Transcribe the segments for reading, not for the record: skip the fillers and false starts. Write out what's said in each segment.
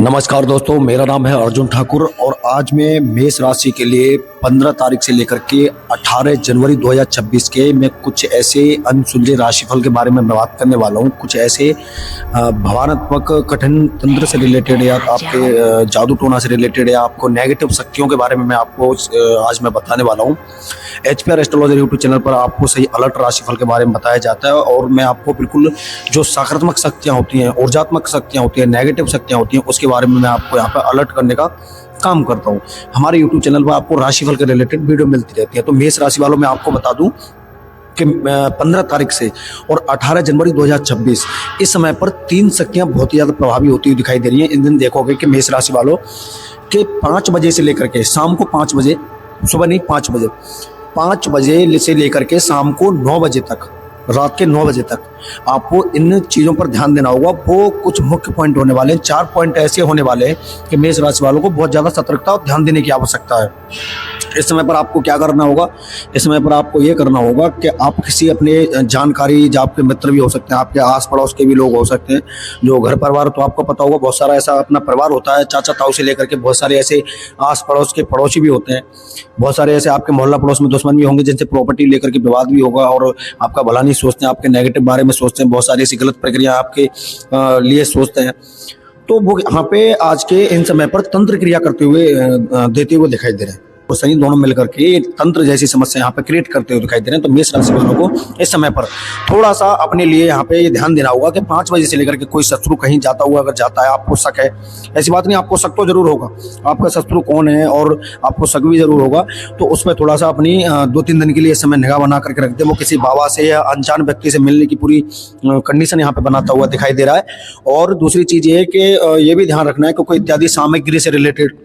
नमस्कार दोस्तों, मेरा नाम है अर्जुन ठाकुर और आज मैं मेष राशि के लिए 15 तारीख से लेकर के 18 जनवरी 2026 के मैं कुछ ऐसे अनसुलझे राशिफल के बारे में बात करने वाला हूँ। कुछ ऐसे भावनात्मक कठिन तंत्र से रिलेटेड या आपके जादू टोना से रिलेटेड या आपको नेगेटिव शक्तियों के बारे में मैं आपको आज मैं बताने वाला हूँ। HPR एस्ट्रोलॉजर यूट्यूब चैनल पर आपको सही अलर्ट राशिफल के बारे में बताया जाता है और मैं आपको बिल्कुल जो सकारात्मक शक्तियाँ होती हैं, ऊर्जात्मक शक्तियाँ होती हैं, नेगेटिव शक्तियाँ होती हैं, उसके बारे में मैं आपको यहाँ पर अलर्ट करने का काम करता हूँ। हमारे YouTube चैनल पर आपको राशिफल के रिलेटेड वीडियो मिलती रहती है। तो मेष राशि वालों में आपको बता दूं कि 15 तारीख से और 18 जनवरी 2026 इस समय पर तीन शक्तियां बहुत ही ज़्यादा प्रभावी होती हुई दिखाई दे रही हैं। इन दिन देखोगे कि मेष राशि वालों के 5 बजे से लेकर के शाम को 5 बजे, सुबह नहीं 5 बजे, 5 बजे से लेकर के शाम को 9 बजे तक, रात के 9 बजे तक आपको इन चीज़ों पर ध्यान देना होगा। वो कुछ मुख्य पॉइंट होने वाले हैं, 4 पॉइंट ऐसे होने वाले हैं कि मेष राशि वालों को बहुत ज़्यादा सतर्कता और ध्यान देने की आवश्यकता है। इस समय पर आपको क्या करना होगा? इस समय पर आपको ये करना होगा कि आप किसी अपने जानकारी, जो आपके मित्र भी हो सकते हैं, आपके आस पड़ोस के भी लोग हो सकते हैं, जो घर परिवार, तो आपको पता होगा बहुत सारा ऐसा अपना परिवार होता है, चाचा ताऊ से लेकर के बहुत सारे ऐसे आस पड़ोस के पड़ोसी भी होते हैं, बहुत सारे ऐसे आपके मोहल्ला पड़ोस में दुश्मन भी होंगे जिनसे प्रॉपर्टी लेकर के विवाद भी होगा और आपका भला नहीं सोचते हैं, आपके नेगेटिव बारे में सोचते हैं, बहुत सारी ऐसी गलत प्रक्रिया आपके लिए सोचते हैं। तो वो यहाँ पे आज के इन समय पर तंत्र क्रिया करते हुए देते हुए दिखाई दे रहे हैं। तो सही दोनों मिलकर के तंत्र जैसी समस्या यहाँ पे क्रिएट करते हुए दिखाई दे रहे हैं। तो मेष राशि वालों को इस समय पर थोड़ा सा अपने लिए यहाँ पे ये ध्यान देना होगा कि 5 बजे से लेकर के कोई शत्रु कहीं जाता हुआ अगर जाता है, आपको शक है, ऐसी बात नहीं, आपको शक तो जरूर होगा, आपका शत्रु कौन है और आपको शक भी जरूर होगा। तो उस पर थोड़ा सा अपनी 2-3 दिन के लिए इस समय निगाह बना करके रख दे। वो किसी बाबा से या अनजान व्यक्ति से मिलने की पूरी कंडीशन यहाँ पे बनाता हुआ दिखाई दे रहा है। और दूसरी चीज ये है कि ये भी ध्यान रखना है कि कोई इत्यादि सामग्री से रिलेटेड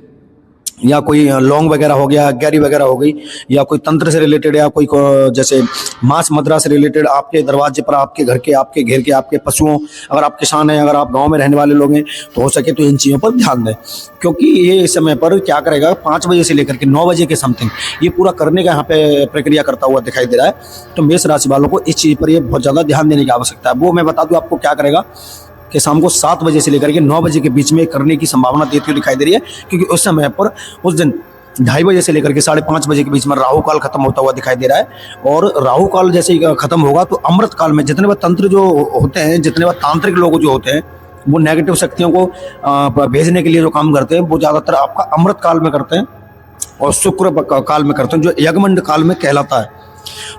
या कोई लौंग वगैरह हो गया, गैरी वगैरह हो गई, या कोई तंत्र से रिलेटेड या कोई जैसे मांस मदिरा से रिलेटेड आपके दरवाजे पर, आपके घर के, आपके घेर के, आपके पशुओं, अगर आप किसान हैं, अगर आप गांव में रहने वाले लोग हैं, तो हो सके तो इन चीज़ों पर ध्यान दें, क्योंकि ये इस समय पर क्या करेगा, 5 बजे से लेकर के 9 बजे के समथिंग ये पूरा करने का यहाँ पे प्रक्रिया करता हुआ दिखाई दे रहा है। तो मेष राशि वालों को इस चीज़ पर ये बहुत ज़्यादा ध्यान देने की आवश्यकता है। वो मैं बता दूँ आपको क्या करेगा कि शाम को 7 बजे से लेकर के 9 बजे के बीच में करने की संभावना देती हुई दिखाई दे रही है, क्योंकि उस समय पर उस दिन 2:30 बजे से लेकर के 5:30 बजे के बीच में राहु काल खत्म होता हुआ दिखाई दे रहा है। और राहु काल जैसे ही खत्म होगा तो अमृत काल में जितने बार तंत्र जो होते हैं, जितने बार तांत्रिक लोग जो होते हैं, वो नेगेटिव शक्तियों को भेजने के लिए जो काम करते हैं वो ज़्यादातर आपका अमृत काल में करते हैं और शुक्र काल में करते हैं, जो यज्ञमंड काल में कहलाता है।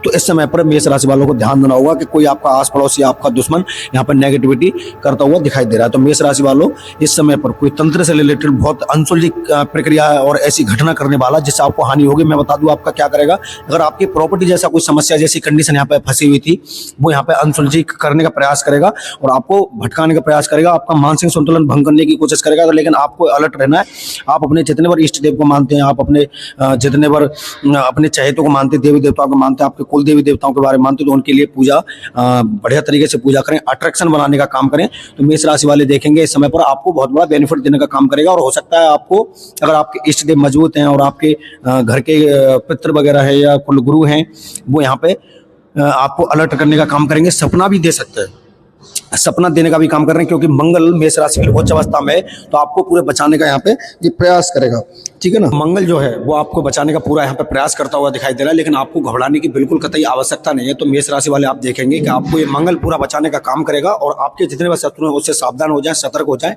तो इस समय पर मेष राशि वालों को ध्यान देना होगा कि कोई आपका आस पड़ोस या आपका दुश्मन यहाँ पर नेगेटिविटी करता हुआ दिखाई दे रहा है। तो मेष राशि वालों इस समय पर कोई तंत्र से रिलेटेड बहुत अनसुलझी प्रक्रिया है और ऐसी घटना करने वाला जिससे आपको हानि होगी। मैं बता दूं आपका क्या करेगा, अगर आपकी प्रॉपर्टी जैसा कोई समस्या जैसी कंडीशन यहाँ पे फंसी हुई थी, वो यहाँ पे अनसुलझी करने का प्रयास करेगा और आपको भटकाने का प्रयास करेगा, आपका मानसिक संतुलन भंग करने की कोशिश करेगा। लेकिन आपको अलर्ट रहना है। आप अपने जितने बार इष्ट देव को मानते हैं, आप अपने जितने बार अपने चहेतों को मानते हैं, देवी देवताओं को मानते हैं, आपके कुल देवी देवताओं के बारे में मानते, तो उनके लिए पूजा बढ़िया तरीके से पूजा करें, अट्रैक्शन बनाने का काम करें। तो मेष राशि वाले देखेंगे इस समय पर आपको बहुत बड़ा बेनिफिट देने का काम करेगा। और हो सकता है आपको, अगर आपके इष्ट देव मजबूत हैं और आपके घर के पितृ वगैरह है या कुल गुरु हैं, वो यहाँ पे आपको अलर्ट करने का काम करेंगे। सपना भी दे सकते हैं, सपना देने का भी काम कर रहे हैं, क्योंकि मंगल मेष राशि में उच्च अवस्था में है, तो आपको पूरे बचाने का यहाँ पे ये प्रयास करेगा। ठीक है ना, मंगल जो है वो आपको बचाने का पूरा यहाँ पे प्रयास करता हुआ दिखाई दे रहा है, लेकिन आपको घबराने की बिल्कुल कतई आवश्यकता नहीं है। तो मेष राशि वाले आप देखेंगे कि आपको ये मंगल पूरा बचाने का काम करेगा और आपके जितने भी शत्रु हैं उससे सावधान हो जाएं, सतर्क हो जाएं।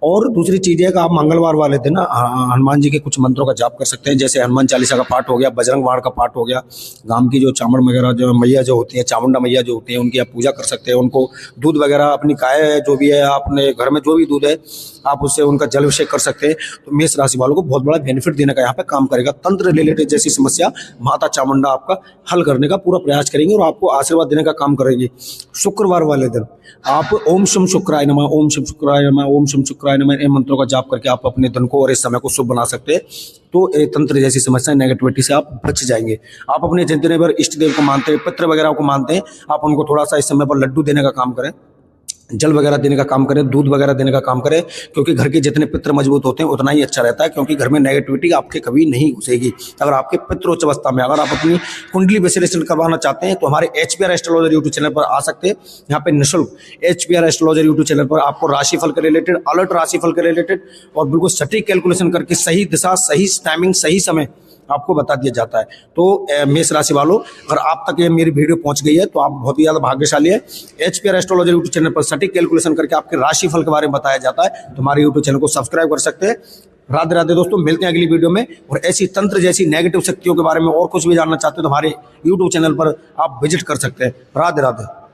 और दूसरी चीज है कि आप मंगलवार वाले दिन हनुमान जी के कुछ मंत्रों का जाप कर सकते हैं, जैसे हनुमान चालीसा का पाठ हो गया, बजरंग बाण का पाठ हो गया, गांव की जो चामुंड वगैरह जो मैया जो होती है, चामुंडा मैया जो होती है, उनकी आप पूजा कर सकते हैं। उनको दूध वगैरह, अपनी गाय जो भी है, अपने घर में जो भी दूध है, आप उससे उनका जल अभिषेक कर सकते हैं। तो मेष राशि वालों को बहुत बड़ा बेनिफिट देने का यहाँ पे काम करेगा। तंत्र रिलेटेड जैसी समस्या माता चामुंडा आपका हल करने का पूरा प्रयास करेंगे और आपको आशीर्वाद देने का काम करेंगे। शुक्रवार वाले दिन आप ओम शम शुक्राय नमः, ओम शम शुक्राय नमः, ओम शम शुक्राय नमः इन मंत्रों का जाप करके आप अपने दिन को और इस समय को शुभ बना सकते हैं। तो तंत्र जैसी समस्या, नेगेटिविटी से आप बच जाएंगे। आप अपने जितने बार इष्ट देव को मानते हैं, पितृ वगैरह को मानते हैं, आप उनको थोड़ा सा इस समय पर लड्डू देने का काम करें। जल वगैरह देने का काम करें, दूध वगैरह देने का काम करें, क्योंकि घर के जितने पित्र मजबूत होते हैं उतना ही अच्छा रहता है, क्योंकि घर में नेगेटिविटी आपके कभी नहीं घुसेगी। अगर आपके पित्र उच्च अवस्था में अगर आप अपनी कुंडली विश्लेषण करवाना चाहते हैं तो हमारे HPR एस्ट्रोलॉजर यूट्यूब चैनल पर आ सकते हैं। यहाँ पे निःशुल्क HPR एस्ट्रोलॉजर यूट्यूब चैनल पर आपको राशिफल के रिलेटेड, अलर्ट राशिफल के रिलेटेड और बिल्कुल सटीक कैलकुलेशन करके सही दिशा, सही टाइमिंग, सही समय आपको बता दिया जाता है। तो मेष राशि वालों, अगर आप तक ये मेरी वीडियो पहुंच गई है तो आप बहुत ही ज़्यादा भाग्यशाली है। HPR एस्ट्रोलॉजर यूट्यूब चैनल पर सटीक कैलकुलेशन करके आपके राशिफल के बारे में बताया जाता है, तो हमारे यूट्यूब चैनल को सब्सक्राइब कर सकते हैं। राधे राधे दोस्तों, मिलते हैं अगली वीडियो में। और ऐसी तंत्र जैसी नेगेटिव शक्तियों के बारे में और कुछ भी जानना चाहते हो तो हमारे यूट्यूब चैनल पर आप विजिट कर सकते हैं। राधे राधे।